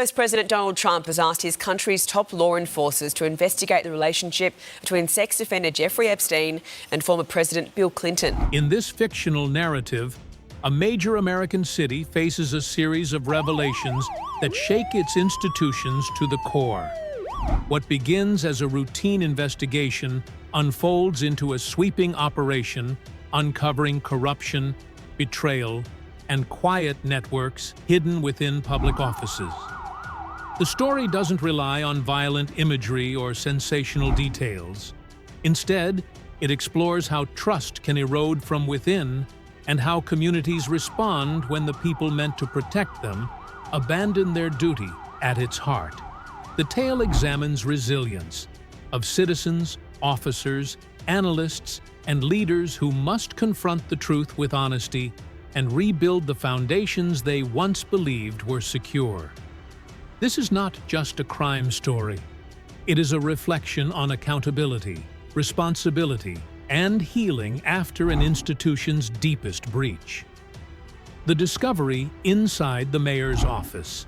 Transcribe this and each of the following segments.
US President Donald Trump has asked his country's top law enforcers to investigate the relationship between sex offender Jeffrey Epstein and former President Bill Clinton. In this fictional narrative, a major American city faces a series of revelations that shake its institutions to the core. What begins as a routine investigation unfolds into a sweeping operation uncovering corruption, betrayal, and quiet networks hidden within public offices. The story doesn't rely on violent imagery or sensational details. Instead, it explores how trust can erode from within and how communities respond when the people meant to protect them abandon their duty. At its heart, the tale examines resilience of citizens, officers, analysts, and leaders who must confront the truth with honesty and rebuild the foundations they once believed were secure. This is not just a crime story. It is a reflection on accountability, responsibility, and healing after an institution's deepest breach. The discovery inside the mayor's office.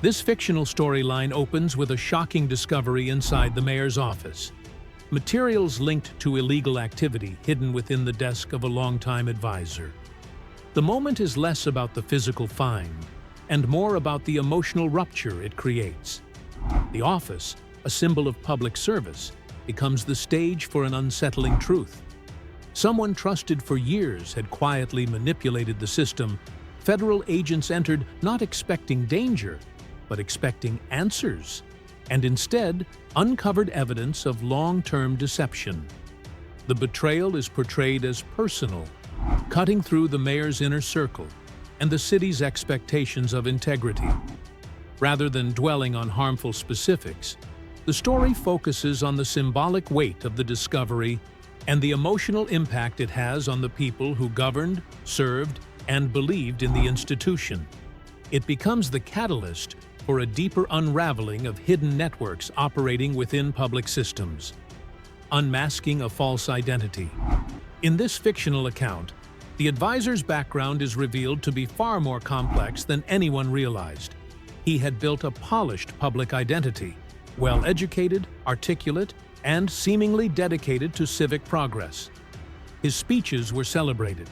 This fictional storyline opens with a shocking discovery inside the mayor's office. Materials linked to illegal activity hidden within the desk of a longtime advisor. The moment is less about the physical find and more about the emotional rupture it creates. The office, a symbol of public service, becomes the stage for an unsettling truth. Someone trusted for years had quietly manipulated the system. Federal agents entered not expecting danger, but expecting answers, and instead uncovered evidence of long-term deception. The betrayal is portrayed as personal, cutting through the mayor's inner circle and the city's expectations of integrity. Rather than dwelling on harmful specifics, the story focuses on the symbolic weight of the discovery and the emotional impact it has on the people who governed, served, and believed in the institution. It becomes the catalyst for a deeper unraveling of hidden networks operating within public systems, unmasking a false identity. In this fictional account, the advisor's background is revealed to be far more complex than anyone realized. He had built a polished public identity, well-educated, articulate, and seemingly dedicated to civic progress. His speeches were celebrated,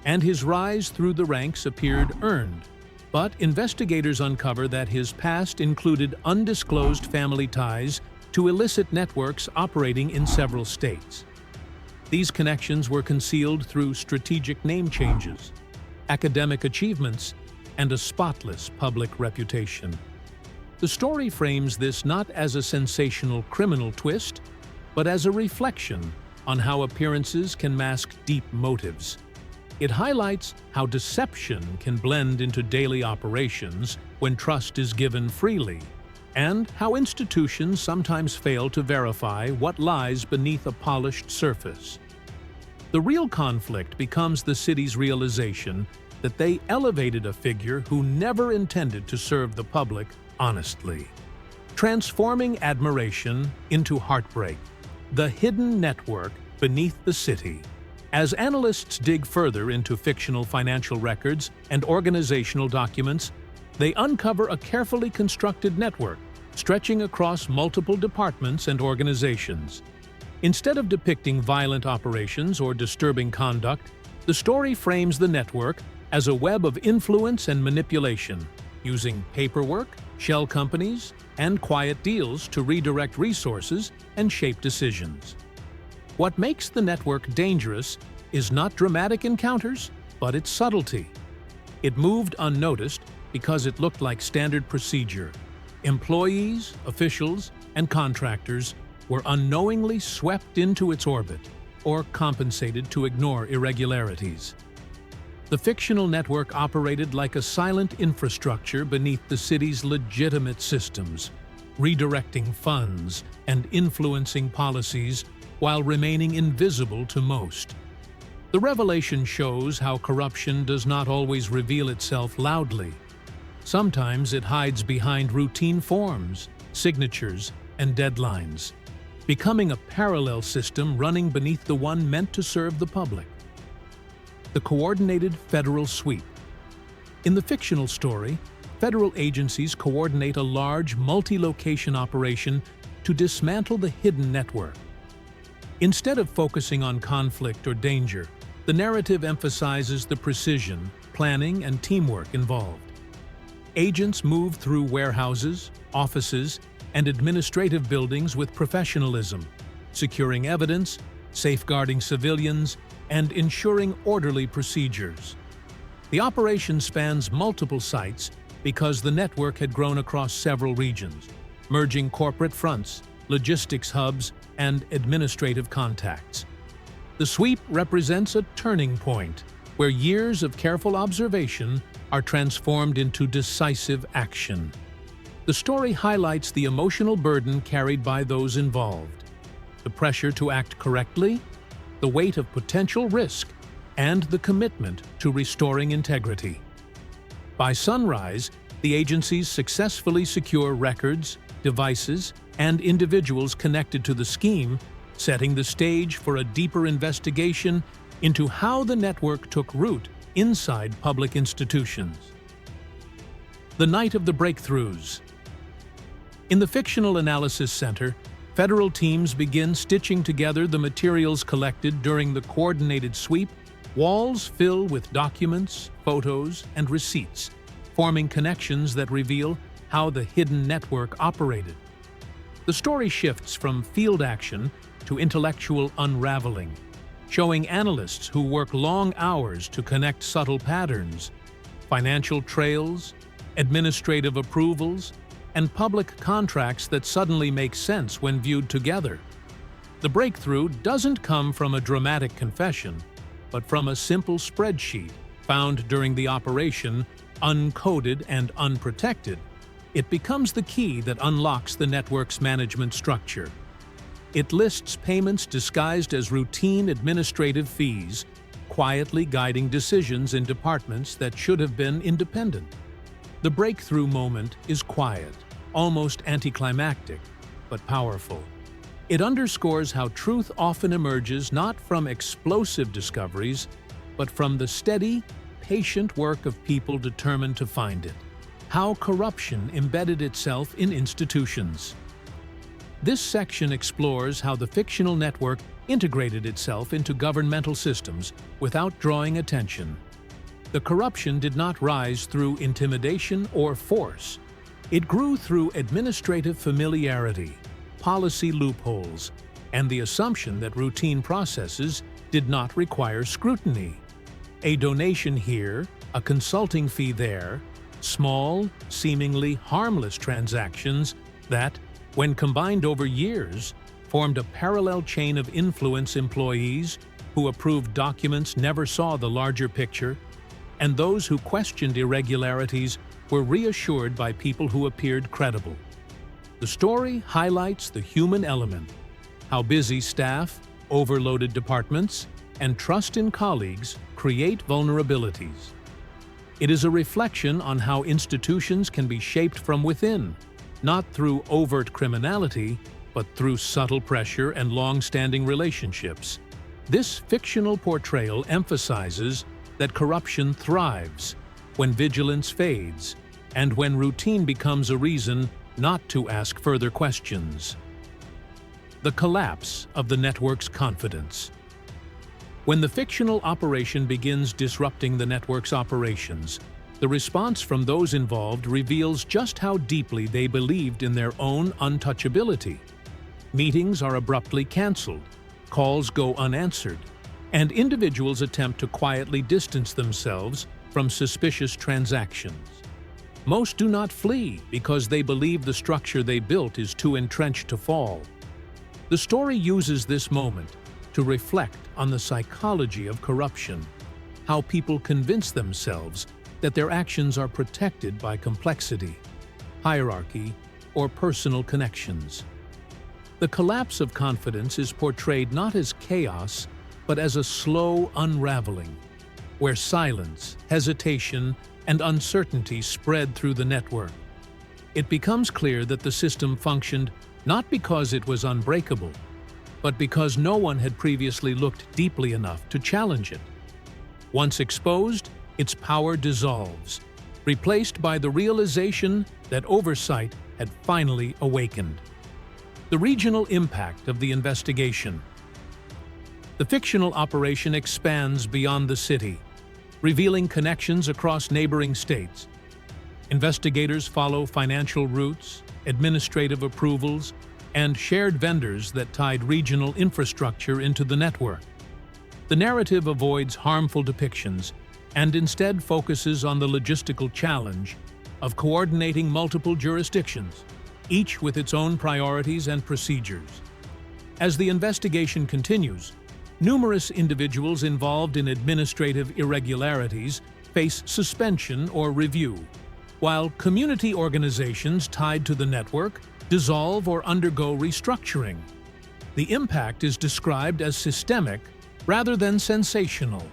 and his rise through the ranks appeared earned. But investigators uncover that his past included undisclosed family ties to illicit networks operating in several states. These connections were concealed through strategic name changes, academic achievements, and a spotless public reputation. The story frames this not as a sensational criminal twist, but as a reflection on how appearances can mask deep motives. It highlights how deception can blend into daily operations when trust is given freely, and how institutions sometimes fail to verify what lies beneath a polished surface. The real conflict becomes the city's realization that they elevated a figure who never intended to serve the public honestly, transforming admiration into heartbreak. The hidden network beneath the city. As analysts dig further into fictional financial records and organizational documents, they uncover a carefully constructed network stretching across multiple departments and organizations. Instead of depicting violent operations or disturbing conduct, the story frames the network as a web of influence and manipulation, using paperwork, shell companies, and quiet deals to redirect resources and shape decisions. What makes the network dangerous is not dramatic encounters, but its subtlety. It moved unnoticed because it looked like standard procedure. Employees, officials, and contractors were unknowingly swept into its orbit or compensated to ignore irregularities. The fictional network operated like a silent infrastructure beneath the city's legitimate systems, redirecting funds and influencing policies while remaining invisible to most. The revelation shows how corruption does not always reveal itself loudly. Sometimes it hides behind routine forms, signatures, and deadlines, becoming a parallel system running beneath the one meant to serve the public. The coordinated federal sweep. In the fictional story, federal agencies coordinate a large, multi-location operation to dismantle the hidden network. Instead of focusing on conflict or danger, the narrative emphasizes the precision, planning, and teamwork involved. Agents move through warehouses, offices, and administrative buildings with professionalism, securing evidence, safeguarding civilians, and ensuring orderly procedures. The operation spans multiple sites because the network had grown across several regions, merging corporate fronts, logistics hubs, and administrative contacts. The sweep represents a turning point where years of careful observation are transformed into decisive action. The story highlights the emotional burden carried by those involved, the pressure to act correctly, the weight of potential risk, and the commitment to restoring integrity. By sunrise, the agencies successfully secure records, devices, and individuals connected to the scheme, setting the stage for a deeper investigation into how the network took root inside public institutions. The night of the breakthroughs. In the Fictional Analysis Center, federal teams begin stitching together the materials collected during the coordinated sweep. Walls fill with documents, photos, and receipts, forming connections that reveal how the hidden network operated. The story shifts from field action to intellectual unraveling, showing analysts who work long hours to connect subtle patterns, financial trails, administrative approvals, and public contracts that suddenly make sense when viewed together. The breakthrough doesn't come from a dramatic confession, but from a simple spreadsheet found during the operation, uncoded and unprotected. It becomes the key that unlocks the network's management structure. It lists payments disguised as routine administrative fees, quietly guiding decisions in departments that should have been independent. The breakthrough moment is quiet, almost anticlimactic, but powerful. It underscores how truth often emerges not from explosive discoveries, but from the steady, patient work of people determined to find it. How corruption embedded itself in institutions. This section explores how the fictional network integrated itself into governmental systems without drawing attention. The corruption did not rise through intimidation or force. It grew through administrative familiarity, policy loopholes, and the assumption that routine processes did not require scrutiny. A donation here, a consulting fee there, small, seemingly harmless transactions that, when combined over years, formed a parallel chain of influence. Employees who approved documents never saw the larger picture, and those who questioned irregularities were reassured by people who appeared credible. The story highlights the human element, how busy staff, overloaded departments, and trust in colleagues create vulnerabilities. It is a reflection on how institutions can be shaped from within, not through overt criminality, but through subtle pressure and long-standing relationships. This fictional portrayal emphasizes that corruption thrives when vigilance fades and when routine becomes a reason not to ask further questions. The collapse of the network's confidence. When the fictional operation begins disrupting the network's operations, the response from those involved reveals just how deeply they believed in their own untouchability. Meetings are abruptly canceled, calls go unanswered, and individuals attempt to quietly distance themselves from suspicious transactions. Most do not flee because they believe the structure they built is too entrenched to fall. The story uses this moment to reflect on the psychology of corruption, how people convince themselves that their actions are protected by complexity, hierarchy, or personal connections. The collapse of confidence is portrayed not as chaos, but as a slow unraveling, where silence, hesitation, and uncertainty spread through the network. It becomes clear that the system functioned not because it was unbreakable, but because no one had previously looked deeply enough to challenge it. Once exposed, its power dissolves, replaced by the realization that oversight had finally awakened. The regional impact of the investigation. The fictional operation expands beyond the city, revealing connections across neighboring states. Investigators follow financial routes, administrative approvals, and shared vendors that tied regional infrastructure into the network. The narrative avoids harmful depictions and instead focuses on the logistical challenge of coordinating multiple jurisdictions, each with its own priorities and procedures. As the investigation continues, numerous individuals involved in administrative irregularities face suspension or review, while community organizations tied to the network dissolve or undergo restructuring. The impact is described as systemic rather than sensational.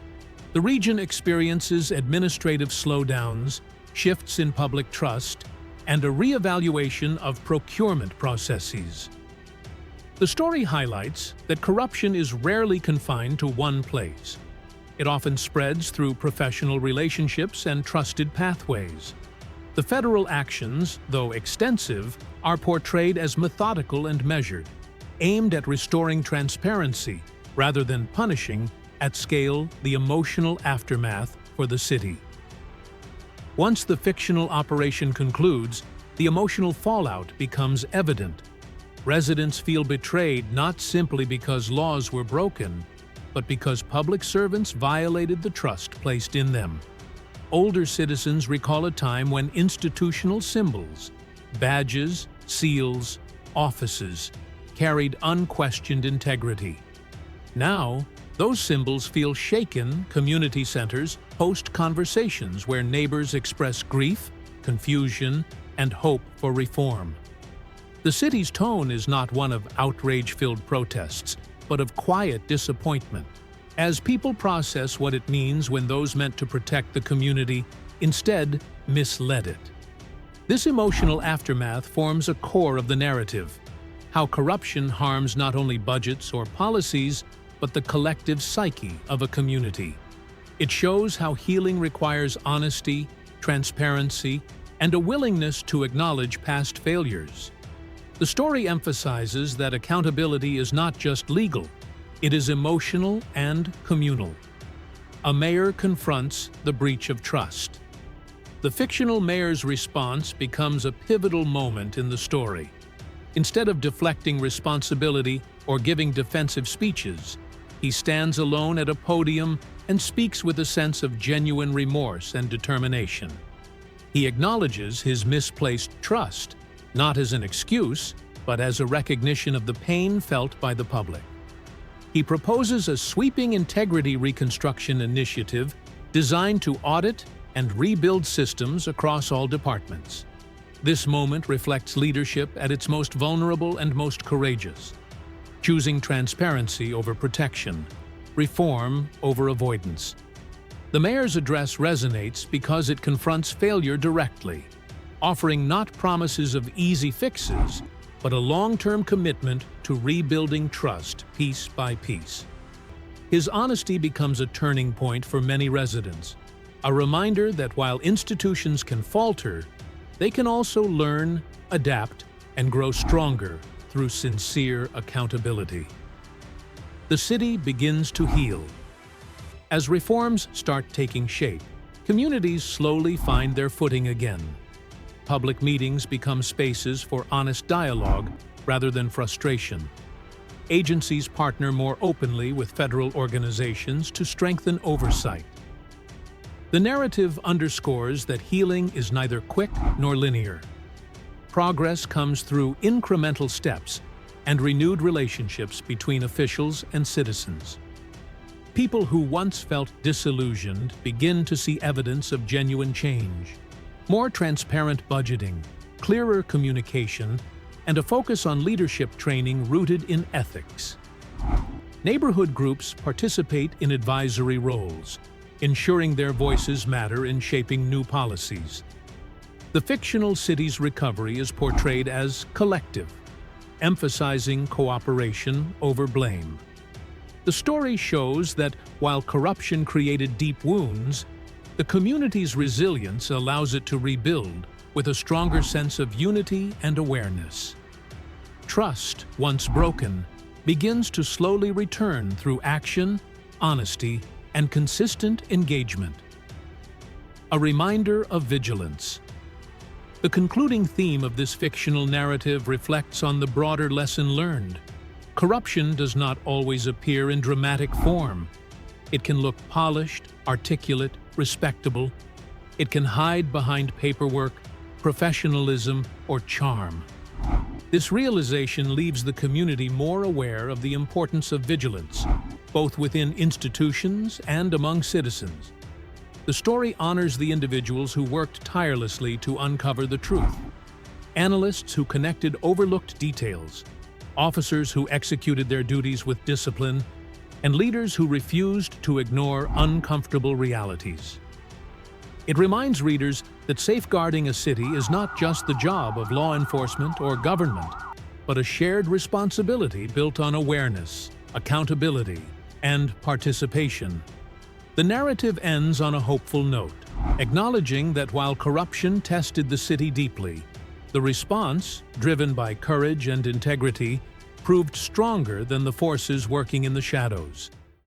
The region experiences administrative slowdowns, shifts in public trust, and a re-evaluation of procurement processes. The story highlights that corruption is rarely confined to one place. It often spreads through professional relationships and trusted pathways. The federal actions, though extensive, are portrayed as methodical and measured, aimed at restoring transparency rather than punishing, at scale, the emotional aftermath for the city. Once the fictional operation concludes, the emotional fallout becomes evident. Residents feel betrayed not simply because laws were broken, but because public servants violated the trust placed in them. Older citizens recall a time when institutional symbols, badges, seals, offices, carried unquestioned integrity. Now, those symbols feel shaken. Community centers host conversations where neighbors express grief, confusion, and hope for reform. The city's tone is not one of outrage-filled protests, but of quiet disappointment, as people process what it means when those meant to protect the community instead misled it. This emotional aftermath forms a core of the narrative, how corruption harms not only budgets or policies, but the collective psyche of a community. It shows how healing requires honesty, transparency, and a willingness to acknowledge past failures. The story emphasizes that accountability is not just legal, it is emotional and communal. A mayor confronts the breach of trust. The fictional mayor's response becomes a pivotal moment in the story. Instead of deflecting responsibility or giving defensive speeches, he stands alone at a podium and speaks with a sense of genuine remorse and determination. He acknowledges his misplaced trust, not as an excuse, but as a recognition of the pain felt by the public. He proposes a sweeping integrity reconstruction initiative designed to audit and rebuild systems across all departments. This moment reflects leadership at its most vulnerable and most courageous, choosing transparency over protection, reform over avoidance. The mayor's address resonates because it confronts failure directly, offering not promises of easy fixes, but a long-term commitment to rebuilding trust piece by piece. His honesty becomes a turning point for many residents, a reminder that while institutions can falter, they can also learn, adapt, and grow stronger through sincere accountability. The city begins to heal. As reforms start taking shape, communities slowly find their footing again. Public meetings become spaces for honest dialogue rather than frustration. Agencies partner more openly with federal organizations to strengthen oversight. The narrative underscores that healing is neither quick nor linear. Progress comes through incremental steps and renewed relationships between officials and citizens. People who once felt disillusioned begin to see evidence of genuine change. More transparent budgeting, clearer communication, and a focus on leadership training rooted in ethics. Neighborhood groups participate in advisory roles, ensuring their voices matter in shaping new policies. The fictional city's recovery is portrayed as collective, emphasizing cooperation over blame. The story shows that while corruption created deep wounds, The community's resilience allows it to rebuild with a stronger sense of unity and awareness. Trust, once broken, begins to slowly return through action, honesty, and consistent engagement. A reminder of vigilance. The concluding theme of this fictional narrative reflects on the broader lesson learned. Corruption does not always appear in dramatic form. It can look polished, articulate, respectable. It can hide behind paperwork, professionalism, or charm. This realization leaves the community more aware of the importance of vigilance, both within institutions and among citizens. The story honors the individuals who worked tirelessly to uncover the truth, analysts who connected overlooked details, officers who executed their duties with discipline, and leaders who refused to ignore uncomfortable realities. It reminds readers that safeguarding a city is not just the job of law enforcement or government, but a shared responsibility built on awareness, accountability, and participation. The narrative ends on a hopeful note, acknowledging that while corruption tested the city deeply, the response, driven by courage and integrity, proved stronger than the forces working in the shadows.